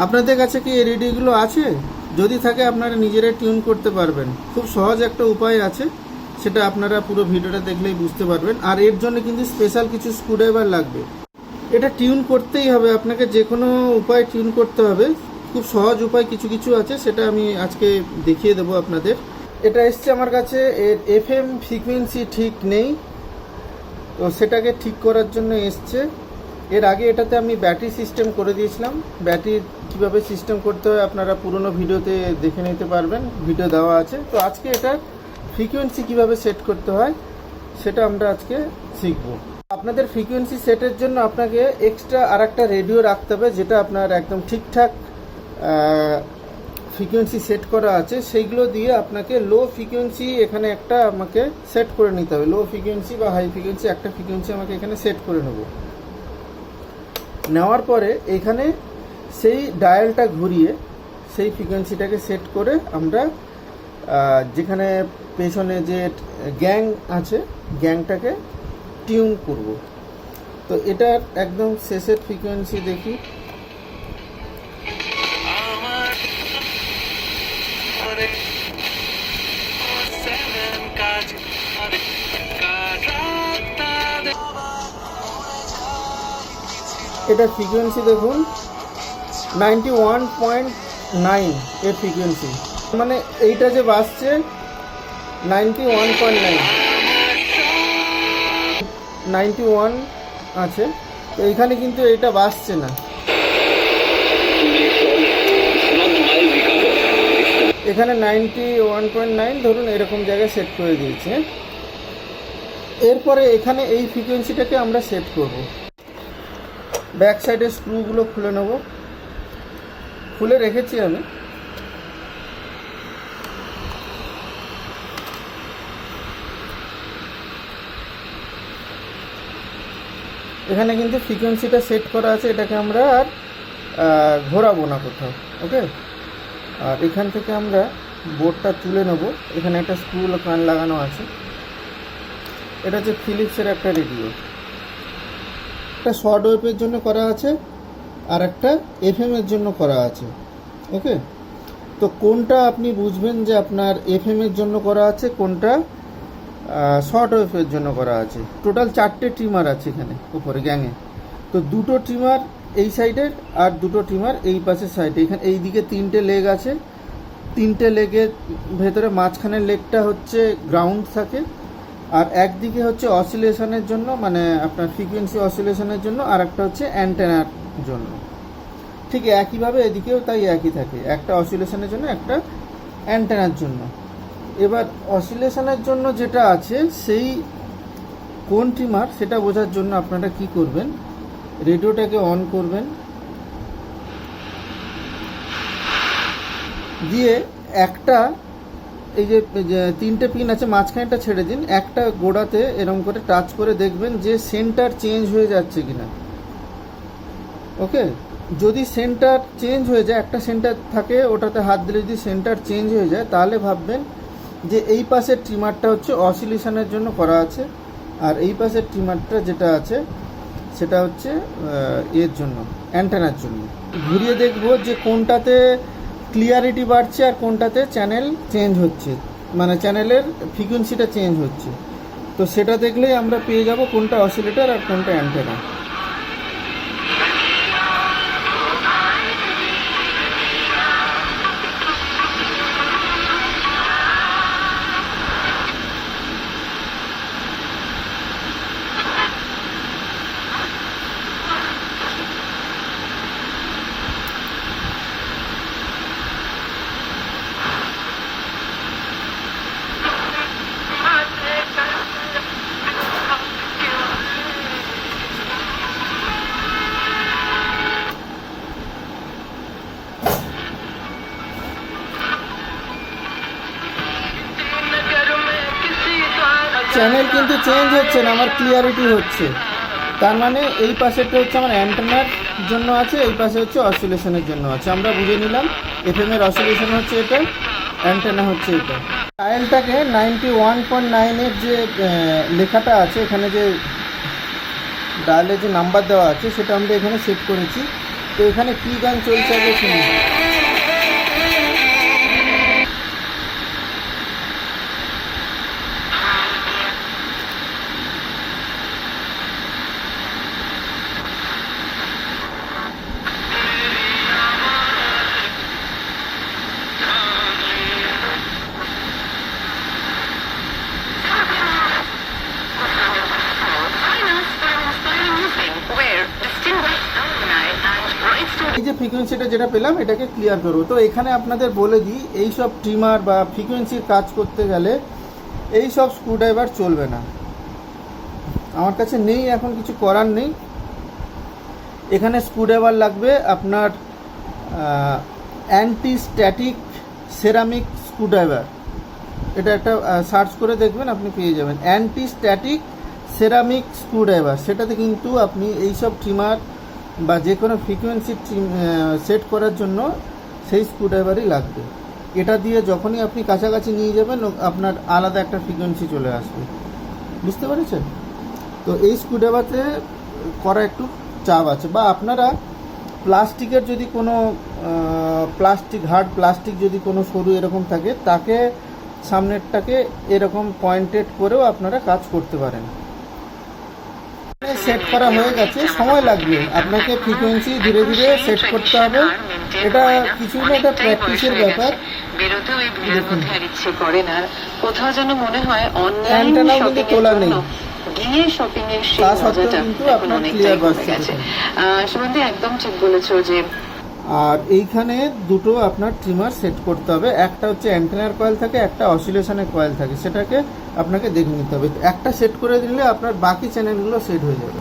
আপনাদের কাছে কি এই রেডিওগুলো আছে? যদি থাকে আপনারা নিজেরাই টিউন করতে পারবেন। খুব সহজ একটা উপায় আছে, সেটা আপনারা পুরো ভিডিওটা দেখলেই বুঝতে পারবেন। আর এর জন্য কিন্তু স্পেশাল কিছু স্ক্রুড্রাইভার লাগবে। এটা টিউন করতেই হবে, আপনাকে যে কোনো উপায় টিউন করতে হবে। খুব সহজ উপায় কিছু কিছু আছে, সেটা আমি আজকে দেখিয়ে দেবো আপনাদের। এটা এসছে আমার কাছে, এর এফএম ফ্রিকোয়েন্সি ঠিক নেই, তো সেটাকে ঠিক করার জন্য এসছে। এর আগে এটাতে আমি ব্যাটারি সিস্টেম করে দিয়েছিলাম। ব্যাটারি কীভাবে সিস্টেম করতে হয় আপনারা পুরনো ভিডিওতে দেখে নিতে পারবেন, ভিডিও দেওয়া আছে। তো আজকে এটা ফ্রিকোয়েন্সি কিভাবে সেট করতে হয় সেটা আমরা আজকে শিখব। আপনাদের ফ্রিকোয়েন্সি সেটের জন্য আপনাকে এক্সট্রা আর একটা রেডিও রাখতে হবে, যেটা আপনার একদম ঠিকঠাক ফ্রিকোয়েন্সি সেট করা আছে। সেইগুলো দিয়ে আপনাকে লো ফ্রিকোয়েন্সি এখানে একটা আমাকে সেট করে নিতে হবে। লো ফ্রিকোয়েন্সি বা হাই ফ্রিকোয়েন্সি একটা ফ্রিকোয়েন্সি আমাকে এখানে সেট করে নেব। নেওয়ার পরে এখানে সেই ডায়ালটা ঘুরিয়ে সেই ফ্রিকোয়েন্সিটাকে সেট করে আমরা যেখানে পেছনে যে গ্যাং আছে গ্যাংটাকে টিউন করব। তো এটার একদম শেষের ফ্রিকোয়েন্সি দেখি। এটা ফ্রিকোয়েন্সি দেখুন 91.9 এর ফ্রিকোয়েন্সি, মানে এইটা যে বাজছে 91 আছে। তো এইখানে কিন্তু এটা বাজছে না, এখানে 91.9 ধরুন এরকম জায়গায় সেট করে দিয়েছি। এরপরে এখানে এই ফ্রিকোয়েন্সিটাকে আমরা সেট করব। ব্যাক সাইডের স্ক্রুগুলো খুলে নেব, খুলে রেখেছি আমি। এখানে কিন্তু ফ্রিকোয়েন্সিটা সেট করা আছে, এটাকে আমরা আর ঘোরাবো না কোথাও। ওকে, আর এখান থেকে আমরা বোর্ডটা তুলে নেব। এখানে একটা স্ক্রু কান লাগানো আছে। এটা হচ্ছে ফিলিপসের একটা রেডিও, একটা শর্ট ওয়েভের জন্য করা আছে আর একটা এফএম এর জন্য করা আছে। ওকে, তো কোনটা আপনি বুঝবেন যে আপনার এফএম এর জন্য করা আছে, কোনটা শর্ট ওয়েভের জন্য করা আছে। টোটাল 4টে ট্রিমার আছে এখানে উপরে গ্যাংয়ে। তো 2টো ট্রিমার এই সাইডের আর 2টো ট্রিমার এই পাশের সাইডে। এখানে এই দিকে 3টে লেগ আছে। 3টে লেগের ভেতরে মাঝখানের লেগটা হচ্ছে গ্রাউন্ড থাকে, আর একদিকে হচ্ছে অসিলেশনের জন্য, মানে আপনার ফ্রিকোয়েন্সি অসিলেশনের জন্য, আর একটা হচ্ছে অ্যান্টেনার জন্য। ঠিক একইভাবে এদিকেও তাই একই থাকে, একটা অসিলেশনের জন্য একটা অ্যান্টেনার জন্য। এবার অসিলেশনের জন্য যেটা আছে সেই কোন ট্রিমার সেটা বোঝার জন্য আপনারা কি করবেন, রেডিওটাকে অন করবেন, দিয়ে একটা এই যে 3টে পিন আছে মাঝখানেটা ছেড়ে দিন, একটা গোড়াতে এরকম করে টাচ করে দেখবেন যে সেন্টার চেঞ্জ হয়ে যাচ্ছে কিনা। ওকে, যদি সেন্টার চেঞ্জ হয়ে যায়, একটা সেন্টার থাকে ওটাতে হাত দিলে যদি সেন্টার চেঞ্জ হয়ে যায়, তাহলে ভাববেন যে এই পাশের ট্রিমারটা হচ্ছে অসিলেশনের জন্য করা আছে, আর এই পাশের ট্রিমারটা যেটা আছে সেটা হচ্ছে এর জন্য, অ্যান্টেনার জন্য। ঘুরিয়ে দেখবো যে কোনটাতে ক্লিয়ারিটি বাড়ছে আর কোনটাতে চ্যানেল চেঞ্জ হচ্ছে, মানে চ্যানেলের ফ্রিকোয়েন্সিটা চেঞ্জ হচ্ছে। তো সেটা দেখলেই আমরা পেয়ে যাব কোনটা অসিলেটর আর কোনটা অ্যান্টেনা। চ্যানেল কিন্তু চেঞ্জ হচ্ছে না, আমার ক্লিয়ারিটি হচ্ছে। তার মানে এই পাশেরটা হচ্ছে আমার অ্যান্টেনার জন্য আছে, এই পাশে হচ্ছে অসিলেশনের জন্য আছে। আমরা বুঝে নিলাম এফএম এর অসিলেশন হচ্ছে এটা, অ্যান্টেনা হচ্ছে এটা। ডায়ালটাকে 91.9 এর যে লেখাটা আছে এখানে, যে ডায়ালের যে নাম্বার দেওয়া আছে সেটা আমরা এখানে সেট করেছি। তো এখানে কি গান চলছে আগে শুনুন। এই যে ফ্রিকোয়েন্সিটা যেটা পেলাম এটাকে ক্লিয়ার করবো। তো এখানে আপনাদের বলে দিই, এই সব ট্রিমার বা ফ্রিকোয়েন্সির কাজ করতে গেলে এই সব স্ক্রুড্রাইভার চলবে না। আমার কাছে নেই, এখন কিছু করার নেই। এখানে স্ক্রুড্রাইভার লাগবে আপনার অ্যান্টি স্ট্যাটিক সেরামিক স্ক্রুড্রাইভার। এটা একটা সার্চ করে দেখবেন, আপনি পেয়ে যাবেন অ্যান্টি স্ট্যাটিক সেরামিক স্ক্রুড্রাইভার। সেটাতে কিন্তু আপনি এইসব ট্রিমার বা যে কোনো ফ্রিকোয়েন্সি সেট করার জন্য সেই স্ক্রুড্রাইভারই লাগবে। এটা দিয়ে যখনই আপনি কাছাকাছি নিয়ে যাবেন আপনার আলাদা একটা ফ্রিকোয়েন্সি চলে আসবে। বুঝতে পেরেছেন? তো এই স্ক্রুড্রাইভারতে করা একটু চাপ আছে। বা আপনারা প্লাস্টিকের যদি কোনো হার্ড প্লাস্টিক যদি কোনো সরু এরকম থাকে, তাকে সামনেরটাকে এরকম পয়েন্টেড করেও আপনারা কাজ করতে পারেন। সেট করা হয়ে গেছে, সময় লাগবে, আপনাকে ফ্রিকোয়েন্সি ধীরে ধীরে সেট করতে হবে। এটা কিছু না, এটা প্র্যাকটিসের ব্যাপার। বেরোতেও এই ভিড়ের মধ্যে আর ইচ্ছে করে না, কোথাও যেন মনে হয় অনলাইন কিন্তু তোলা নেই, গিয়ে শপিং এর সেই মজাটা এখন অনেকটাই কমে গেছে। সুমন্তি একদম ঠিক বলেছো যে আর এইখানে দুটো আপনার ট্রিমার সেট করতে হবে। একটা হচ্ছে অ্যান্টেনার কয়েল থাকে, একটা অসিলেশনের কয়েল থাকে, সেটাকে আপনাকে দেখে নিতে হবে। একটা সেট করে দিলে আপনার বাকি চ্যানেলগুলো সেট হয়ে যাবে।